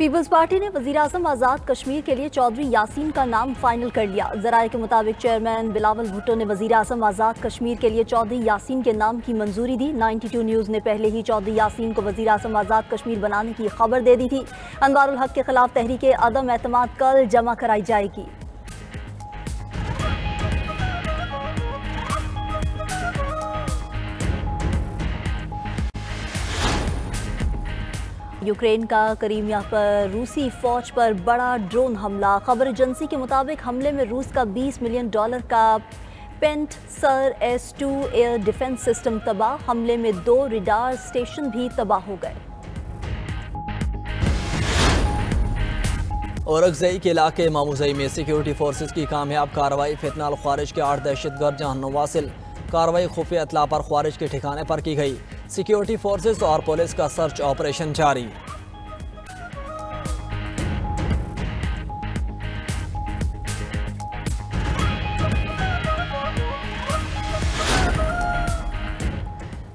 Peoples party ने वज़ीर-ए-आज़म आज़ाद कश्मीर के लिए चौधरी यासीन का नाम फाइनल कर लिया। ज़राए के मुताबिक चेयरमैन बिलावल भुट्टो ने वज़ीर-ए-आज़म आज़ाद कश्मीर के लिए चौधरी यासीन के नाम की मंजूरी दी। 92 न्यूज़ ने पहले ही चौधरी यासीन को वज़ीर-ए-आज़म आज़ाद कश्मीर बनाने की खबर दे दी थी। अनवारुल हक के खिलाफ तहरीके अदम एतमाद कल जमा कराई जाएगी। यूक्रेन का क्रीमिया पर रूसी फौज पर बड़ा ड्रोन हमला। खबर एजेंसी के मुताबिक हमले में रूस का $20 मिलियन का पेंटसर S-2 एयर डिफेंस सिस्टम तबाह। हमले में 2 रडार स्टेशन भी तबाह हो गए। औरंगज़ई के इलाके मामूज़ई में सिक्योरिटी फोर्सेस की कामयाब कार्रवाई। फितनाल ख्वारिज के 8 दहशतगर्द जहन्नुम वासिल। कार्रवाई खुफिया इत्तला पर ख्वारिज के ठिकाने पर की गई। सिक्योरिटी फोर्सेस और पुलिस का सर्च ऑपरेशन जारी।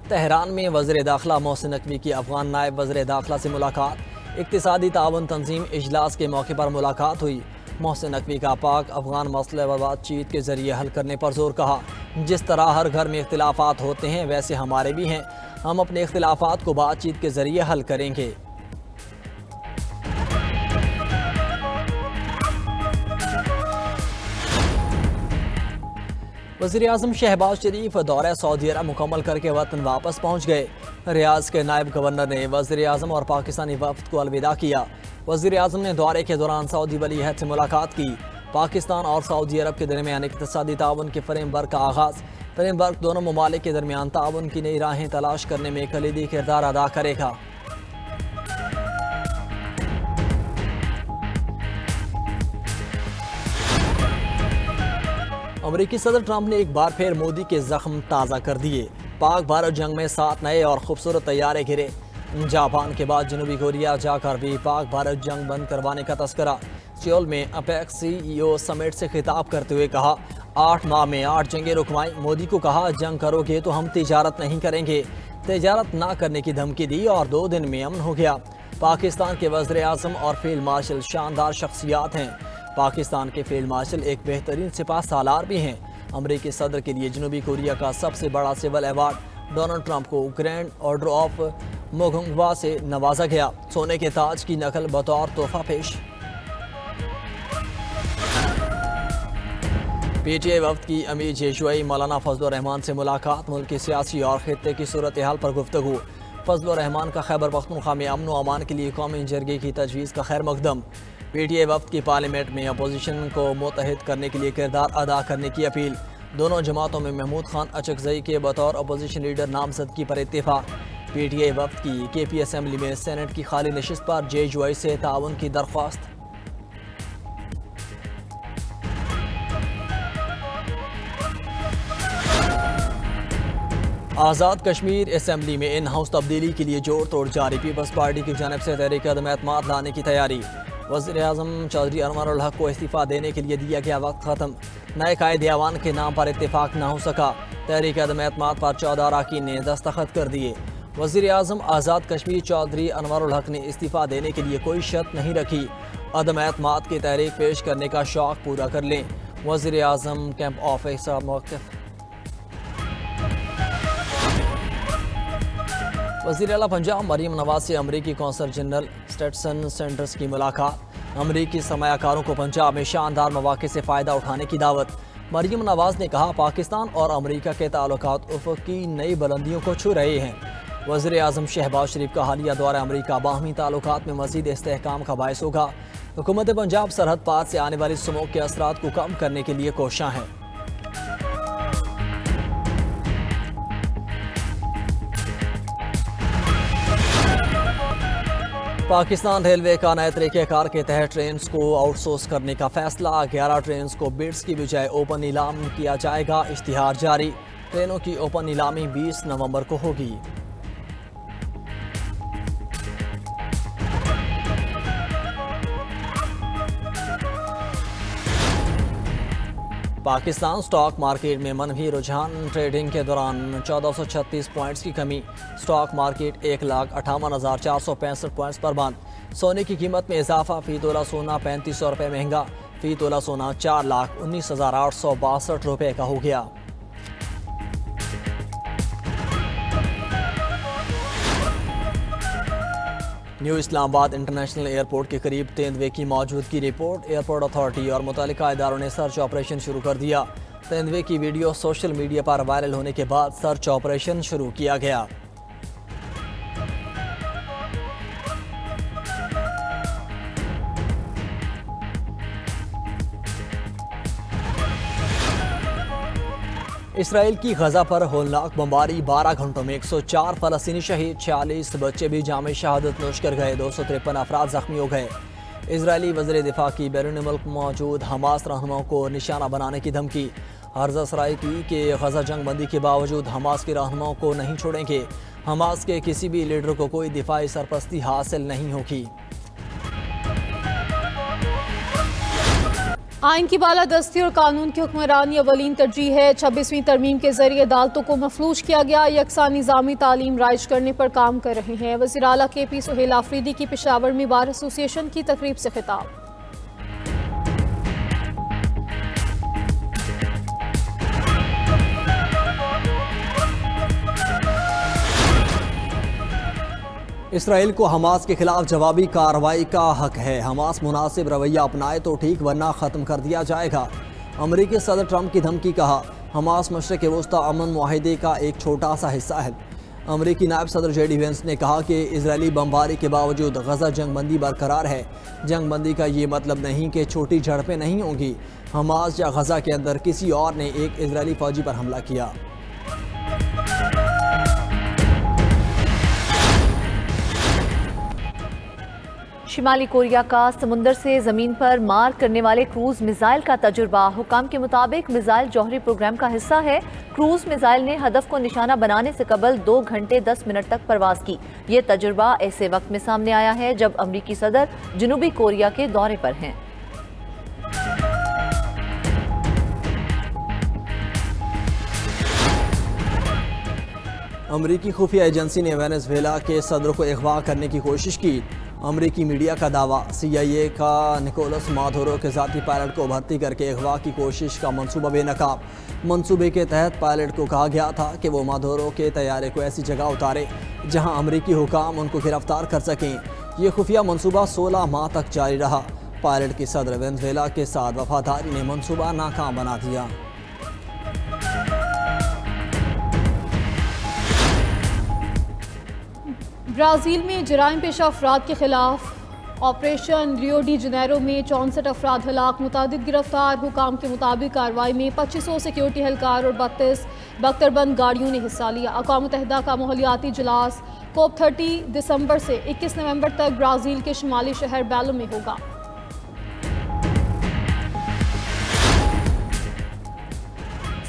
तेहरान में वज़ीर दाखिला मोहसिन नकवी की अफगान नायब वज़ीर दाखिला से मुलाकात। इक्तिसादी ताउन तंजीम इजलास के मौके पर मुलाकात हुई। मोहसिन नकवी का पाक अफगान मसले व बातचीत के जरिए हल करने पर जोर कहा। जिस तरह हर घर में इख्तिलाफात होते हैं वैसे हमारे भी हैं। हम अपने इख्तिलाफात को बातचीत के जरिए हल करेंगे। वज़ीर आज़म शहबाज शरीफ दौरा सऊदी अरब मुकम्मल करके वतन वापस पहुँच गए। रियाज के नायब गवर्नर ने वज़ीर आज़म और पाकिस्तानी वफ़द को अलविदा किया। वज़ीर आज़म ने दौरे के दौरान सऊदी वली अहद से मुलाकात की। पाकिस्तान और सऊदी अरब के दरमियान इक़्तिसादी ताउन के फ्रेमवर्क का आगाज़। फ्रेमवर्क दोनों ममालिक के दरमियान ताउन की नई राहें तलाश करने में कलीदी किरदार अदा करेगा। अमरीकी सदर ट्रंप ने एक बार फिर मोदी के जख्म ताज़ा कर दिए। पाक भारत जंग में 7 नए और खूबसूरत तैयारे घिरे। जापान के बाद जनूबी कोरिया जाकर भी पाक भारत जंग बंद करवाने का तस्करा। सियोल में अपेक CEO समिट से खिताब करते हुए कहा, 8 माह में 8 जंगें रुकवाई। मोदी को कहा, जंग करोगे तो हम तिजारत नहीं करेंगे। तिजारत ना करने की धमकी दी और 2 दिन में अमन हो गया। पाकिस्तान के वज़ीर आज़म और फील्ड मार्शल शानदार शख्सियात हैं। पाकिस्तान के फील्ड मार्शल एक बेहतरीन सिपाह सालार भी हैं। अमरीकी सदर के लिए जनूबी कोरिया का सबसे बड़ा सिविल अवार्ड डोनाल्ड ट्रंप को ग्रैंड ऑर्डर ऑफ मोगंगवा से नवाजा गया। सोने के ताज की नकल बतौर तोहफा पेश। PTA वफ्द की अमीर जेशुई मौलाना फजलुर रहमान से मुलाकात। मुल्क की सियासी और खित्ते की सूरत हाल पर गुफ्तगू। फजलुर रहमान का खैबर पख्तूनख्वा में अमन व अमान के लिए कौमी जरगे की तजवीज़ का खैर मकदम। PTA वफ्द की पार्लियामेंट में अपोजिशन को मुत्तहिद करने के लिए किरदार अदा करने की अपील। दोनों जमातों में महमूद खान अचकजई के बतौर अपोजिशन लीडर नामजदगी पर इत्तेफाक। PTA वफ्द की KP असम्बली में सेनेट की खाली नशिस्त पर जेशुई से ताउन की दरख्वास्त। आज़ाद कश्मीर असम्बली में इन हाउस तब्दीली के लिए जोड़ तोड़ जारी। पीपल्स पार्टी की जानिब से तहरीक अदम एतमाद लाने की तैयारी। वज़ीर आज़म चौधरी अनवरुल हक को इस्तीफ़ा देने के लिए दिया गया वक्त ख़त्म। नए कायदे ऐवान के नाम पर इत्तेफाक न हो सका। तहरीक अदम एतमाद पर 14 अरकान ने दस्तखत कर दिए। वज़ीर आज़म आज़ाद कश्मीर चौधरी अनवरुल हक ने इस्तीफ़ा देने के लिए कोई शर्त नहीं रखी। अदम एतमाद की तहरीक पेश करने का शौक़ पूरा कर लें। वज़ीर आज़म कैंप ऑफिस मौक़िफ़। वज़ीर आला पंजाब मरीम नवाज से अमरीकी कौंसल जनरल स्टेटसन सेंडर्स की मुलाकात। अमरीकी सरमायाकारों को पंजाब में शानदार मौक़े से फ़ायदा उठाने की दावत। मरीम नवाज ने कहा, पाकिस्तान और अमरीका के ताल्लुकात उफ़क़ की नई बुलंदियों को छू रहे हैं। वज़ीर आज़म शहबाज शरीफ का हालिया दौरा अमरीका बाहमी ताल्लुकात में मज़ीद इस्तेहकाम का बायस होगा। हुकूमत पंजाब सरहद पार से आने वाली स्मोक के असरात को कम करने के लिए कोशां है। पाकिस्तान रेलवे का नए तरीक़ेकार के तहत ट्रेन को आउटसोर्स करने का फैसला। 11 ट्रेन को बिड्स की बजाय ओपन नीलाम किया जाएगा। इश्तिहार जारी। ट्रेनों की ओपन नीलामी 20 नवंबर को होगी। पाकिस्तान स्टॉक मार्केट में मनफी रुझान। ट्रेडिंग के दौरान 1436 पॉइंट्स की कमी। स्टॉक मार्केट 1,58,465 पॉइंट्स पर बंद। सोने की कीमत में इजाफा, फी तोला सोना 3500 रुपये महंगा, फी तोला सोना 4,19,862 रुपये का हो गया। न्यू इस्लामाबाद इंटरनेशनल एयरपोर्ट के करीब तेंदुए की मौजूदगी रिपोर्ट। एयरपोर्ट अथॉरिटी और मुतल्लिका इदारों ने सर्च ऑपरेशन शुरू कर दिया। तेंदुए की वीडियो सोशल मीडिया पर वायरल होने के बाद सर्च ऑपरेशन शुरू किया गया। इसराइल की गजा पर होलनाक बमबारी, 12 घंटों में 104 फलस्तीनी शहीद, 46 बच्चे भी जाम शहादत नोश कर गए, 253 अफराद जख्मी हो गए। इसराइली वज़ीर दिफा की बैरून मुल्क मौजूद हमास रहनुमाओं को निशाना बनाने की धमकी। हर्जा सराय की कि गजा जंग बंदी के बावजूद हमास के रहनुमाओं को नहीं छोड़ेंगे। हमास के किसी भी लीडर को कोई दिफाई सरपरस्ती हासिल नहीं होगी। आइन की बालादस्ती और कानून की हुक्मरानी अवलीन तरजीह है। 26वीं तरमीम के जरिए अदालतों को मफलूज किया गया। यकसा निज़ामी तालीम राइज करने पर काम कर रहे हैं। वज़ीर आला KP सुहेल आफरीदी की पेशावर में बार एसोसिएशन की तकरीब से खिताब। इसराइल को हमास के खिलाफ जवाबी कार्रवाई का हक है। हमास मुनासिब रवैया अपनाए तो ठीक, वरना ख़त्म कर दिया जाएगा। अमरीकी सदर ट्रंप की धमकी, कहा हमास मशरिक़ वस्ता अमन मुआहिदे का एक छोटा सा हिस्सा है। अमरीकी नायब सदर JD वेंस ने कहा कि इजरायली बमबारी के बावजूद गजा जंग बंदी बरकरार है। जंग बंदी का ये मतलब नहीं कि छोटी झड़पें नहीं होंगी। हमास या गजा के अंदर किसी और ने एक इजरायली फौजी पर हमला किया। शिमाली कोरिया का समुंदर से जमीन पर मार करने वाले क्रूज मिसाइल का तजुर्बा। हुकाम के मुताबिक मिसाइल जौहरी प्रोग्राम का हिस्सा है। क्रूज मिसाइल ने हदफ को निशाना बनाने से कबल 2 घंटे 10 मिनट तक परवाज की। ये तजुर्बा ऐसे वक्त में सामने आया है जब अमरीकी सदर जनूबी कोरिया के दौरे पर हैं। अमरीकी खुफिया एजेंसी ने वेनेजुएला के सदर को अगवा करने की कोशिश की। अमरीकी मीडिया का दावा, CIA का निकोलस मादुरो के ज़ाती पायलट को भर्ती करके अगवा की कोशिश का मंसूबा बेनकाब। मंसूबे के तहत पायलट को कहा गया था कि वो मादुरो के तैयारे को ऐसी जगह उतारे जहां अमरीकी हुकाम उनको गिरफ्तार कर सकें। ये खुफिया मंसूबा 16 माह तक जारी रहा। पायलट की सदर वेनेजुएला के साथ वफादारी ने मंसूबा नाकाम बना दिया। ब्राज़ील में जराइम पेशा अफराद के खिलाफ ऑपरेशन रियो डी जनेरो में 64 अफराद हलाक, मुतादिद गिरफ्तार। हुकाम के मुताबिक कार्रवाई में 2500 सिक्योरिटी एहलकार और 32 बख्तरबंद गाड़ियों ने हिस्सा लिया। अक़वाम मुत्तहिदा का माहौलियाती इजलास COP30 दिसंबर से 21 नवंबर तक ब्राज़ील के शुमाली शहर बेलो में होगा।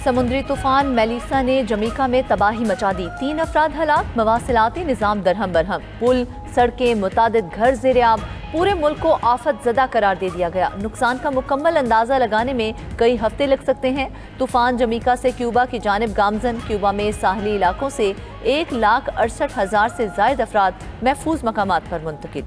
समुद्री तूफान मेलिसा ने जमैका में तबाही मचा दी। 3 अफराद हलाक, मवासिलाती निज़ाम दरहम बरहम, पुल, सड़कें, मुतादिद घर ज़ेर-ए-आब। पूरे मुल्क को आफत ज़दा करार दे दिया गया। नुकसान का मुकम्मल अंदाज़ा लगाने में कई हफ्ते लग सकते हैं। तूफान जमैका से क्यूबा की जानिब गामजन। क्यूबा में साहली इलाकों से 1,68,000 से ज़ायद अफराद महफूज मकामात पर मुंतकिल।